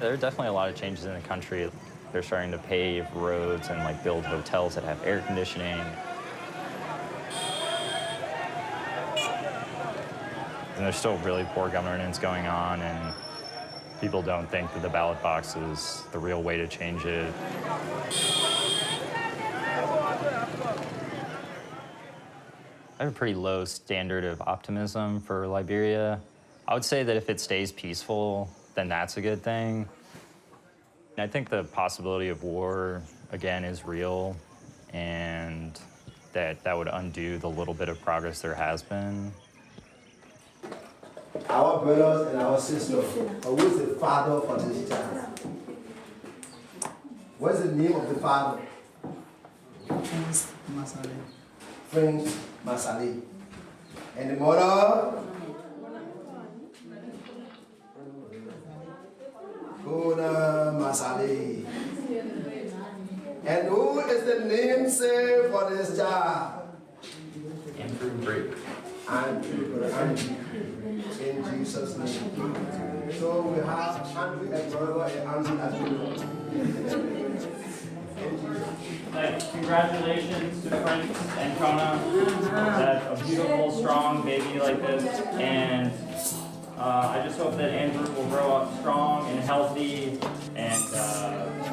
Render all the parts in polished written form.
There are definitely a lot of changes in the country. They're starting to pave roads and like build hotels that have air conditioning. And there's still really poor governance going on, and people don't think that the ballot box is the real way to change it. I have a pretty low standard of optimism for Liberia. I would say that if it stays peaceful, then that's a good thing. I think the possibility of war, again, is real, and that would undo the little bit of progress there has been. Our brothers and our sisters, who is the father for this child? What's the name of the father? Prince Masali. And the mother? Una Masali. And who is the namesake for this child? Andrew. Andrew. In Jesus' name. So we have Andrew as brother and Andrew as Congratulations to Prince and Kona. That a beautiful, strong baby like this. And I just hope that Andrew will grow up strong and healthy and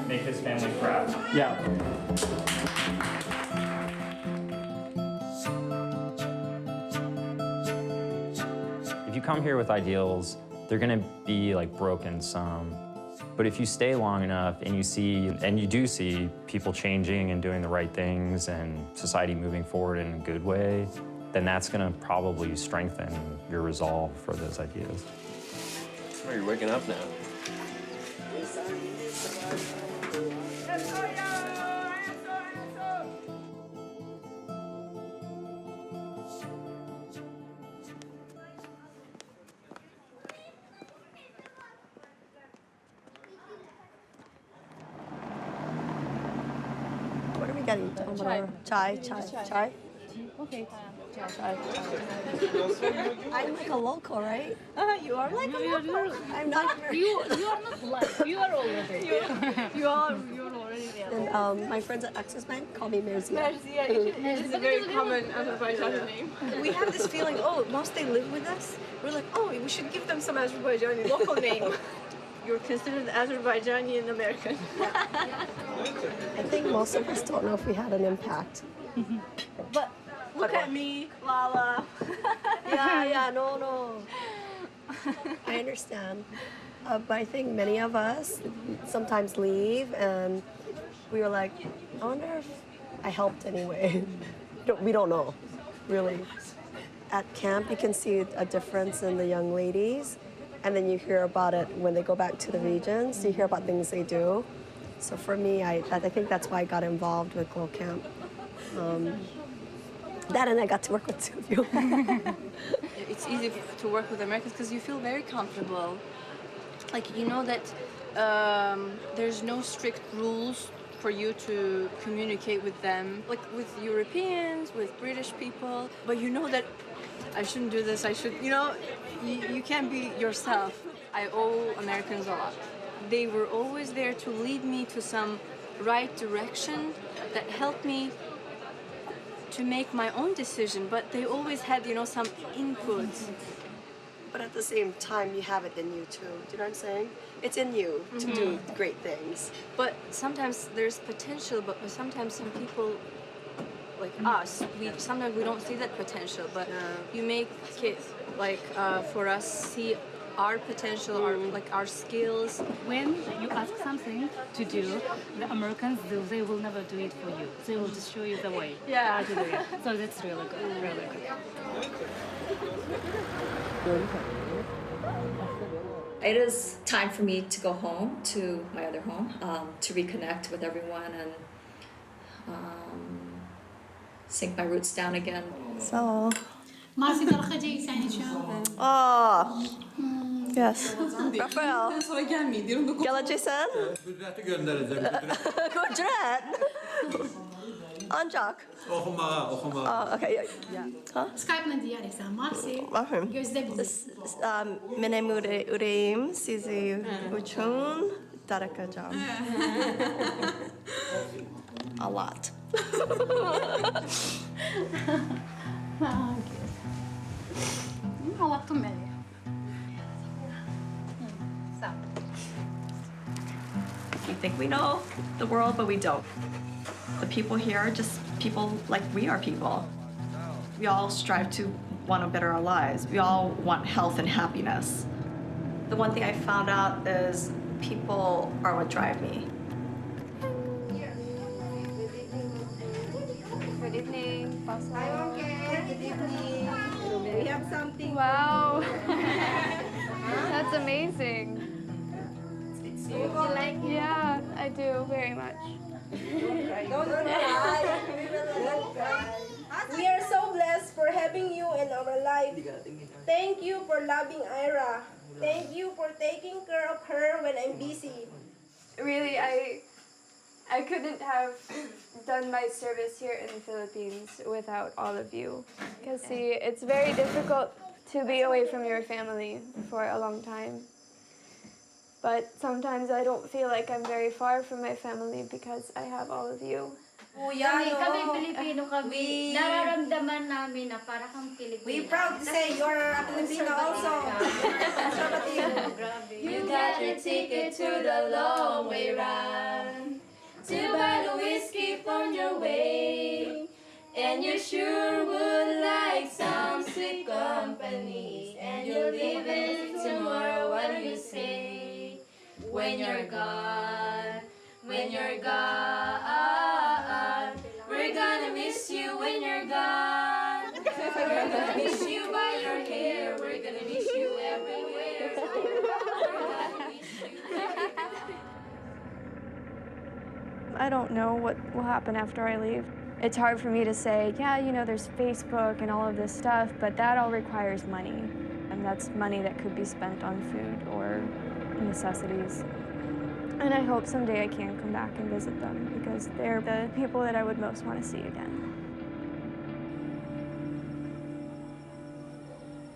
make his family proud. Yeah. If you come here with ideals, they're gonna be like broken some. But if you stay long enough and you do see people changing and doing the right things and society moving forward in a good way, then that's gonna probably strengthen your resolve for those ideas. Oh, you're waking up now. What are we getting? Chai. Okay. Chai. I'm like a local, right? You are like a local. I'm not American. You are not like. You are already. You are already there. And my friends at Axis Bank call me Merzia. It's a very common Azerbaijani name. We have this feeling, oh, once they live with us, we're like, oh, we should give them some Azerbaijani local name. You're considered Azerbaijani and American. I think most of us don't know if we had an impact. But look at me, Lala. No. I understand. But I think many of us sometimes leave and we were like, I wonder if I helped anyway. We don't know, really. At camp, you can see a difference in the young ladies, and then you hear about it when they go back to the regions. You hear about things they do. So for me, I think that's why I got involved with Glow Camp. That and I got to work with two of you. It's easy to work with Americans because you feel very comfortable. Like, you know that there's no strict rules for you to communicate with them. Like with Europeans, with British people. But you know that I shouldn't do this, you can't be yourself. I owe Americans a lot. They were always there to lead me to some right direction that helped me to make my own decision, but they always had, some input. But at the same time, you have it in you too. Do you know what I'm saying? It's in you to do great things. But sometimes there's potential, but sometimes some people, like us, sometimes we don't see that potential, but you make it, for us, see our potential, our skills. When you ask something to do, the Americans they will never do it for you. They will just show you the way how to do it. So that's really good, really good. It is time for me to go home to my other home, to reconnect with everyone and sink my roots down again. So. Yes. Rafael. Geleceksen? Kudret. Ancak. Okuma. Okay. Skype'la diyerek Marsi Bakın. gözleyebiliriz. Benim yüreğim sizi için tarakacağım. A lot. Ağlattın beni. We think we know the world, but we don't. The people here are just people like we are people. We all strive to want to better our lives. We all want health and happiness. The one thing I found out is people are what drive me. Good evening. Hi, okay. Good evening. We have something. Wow. That's amazing. You like it? Yeah, I do very much. Don't cry. We are so blessed for having you in our life. Thank you for loving Ira. Thank you for taking care of her when I'm busy. Really, I couldn't have done my service here in the Philippines without all of you. Because see, it's very difficult to be away from your family for a long time. But sometimes I don't feel like I'm very far from my family because I have all of you. Kami Pilipino kami. Nararamdaman namin na para kang Pilipino. We proud to say you're a Filipino also. You got your ticket to the long way round to buy the whiskey on your way, and you sure would like some sweet company, and you'll leave it tomorrow. What do you say? When you're gone, when you're gone, we're gonna miss you when you're gone. We're gonna miss you by your hair. We're gonna miss you everywhere. We're gonna miss you everywhere. I don't know what will happen after I leave. It's hard for me to say, yeah, you know, there's Facebook and all of this stuff, but that all requires money. And that's money that could be spent on food or necessities. And I hope someday I can come back and visit them because they're the people that I would most want to see again.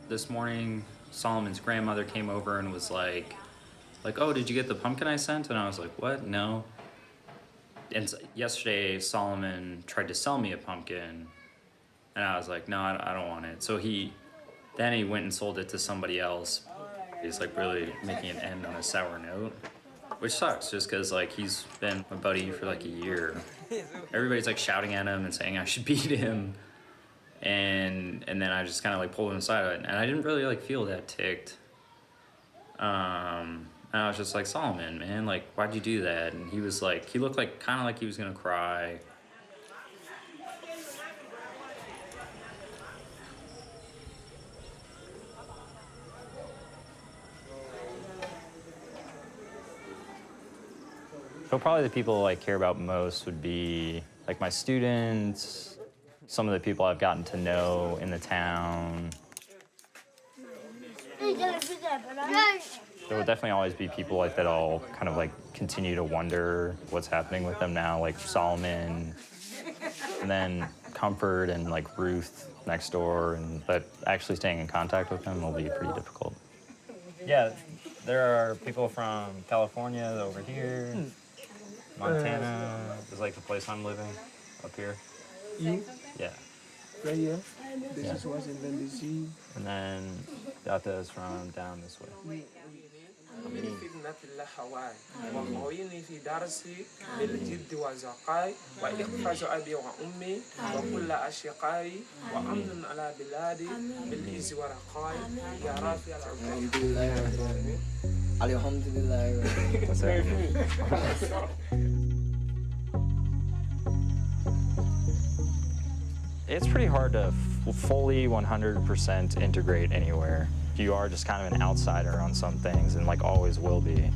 This morning, Solomon's grandmother came over and was like, oh, did you get the pumpkin I sent? And I was like, what? No. And yesterday, Solomon tried to sell me a pumpkin, and I was like, no, I don't want it. So then he went and sold it to somebody else. He's like really making an end on a sour note, which sucks just because like he's been my buddy for like a year. Everybody's like shouting at him and saying I should beat him. And then I just kind of like pulled him aside, and I didn't really like feel that ticked. And I was just like, Solomon, man, like, why'd you do that? And he was like, he looked like kind of like he was gonna cry. So probably the people I care about most would be like my students, some of the people I've gotten to know in the town. There will definitely always be people like that I'll kind of like continue to wonder what's happening with them now, like Solomon, and then Comfort and like Ruth next door, but actually staying in contact with them will be pretty difficult. Yeah, there are people from California over here, Montana is like the place I'm living, up here. You? Yeah. Right here? This is Washington, D.C. And then Data is from down this way. في خدمة الله حواي وقويني في درسي بالجد والزقاي وإحفظ أبي وأمي وكل أشقائي وأمن على بلادي بالعز والرخاء يا رافع الحمد لله رب العالمين الحمد لله. It's pretty hard to fully 100% integrate anywhere. You are just kind of an outsider on some things and like always will be.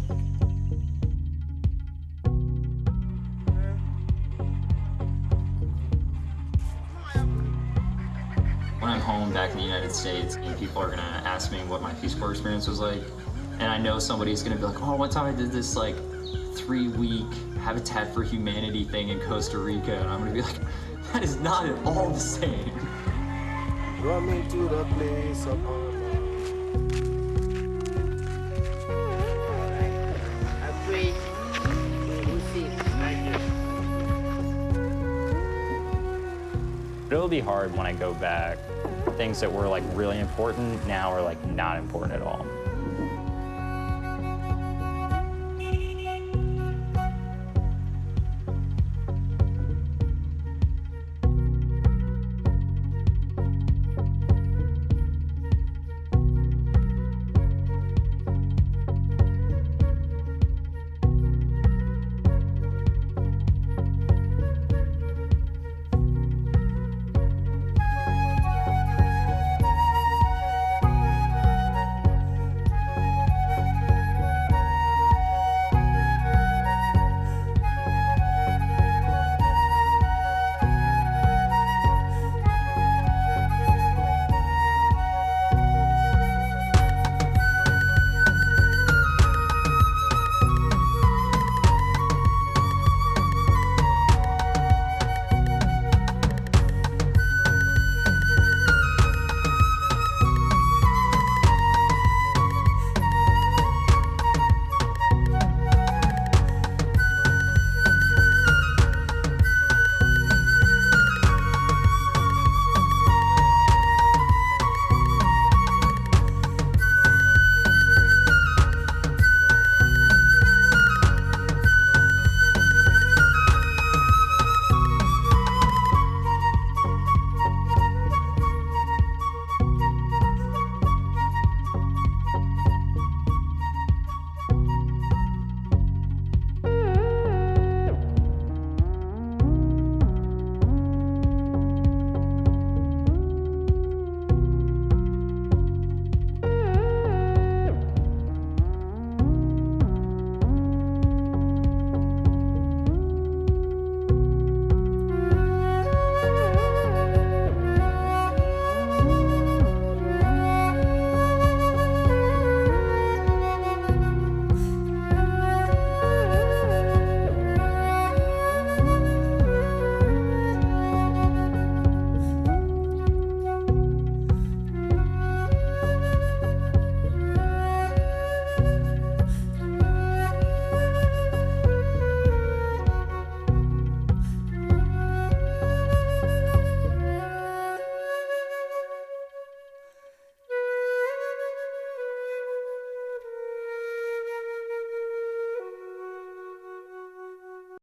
When I'm home back in the United States and people are gonna ask me what my Peace Corps experience was like, and I know somebody's gonna be like, oh, one time I did this like 3-week Habitat for Humanity thing in Costa Rica, and I'm gonna be like, That is not at all the same. Draw me to the place upon It'll be hard when I go back. Things that were like really important now are like not important at all.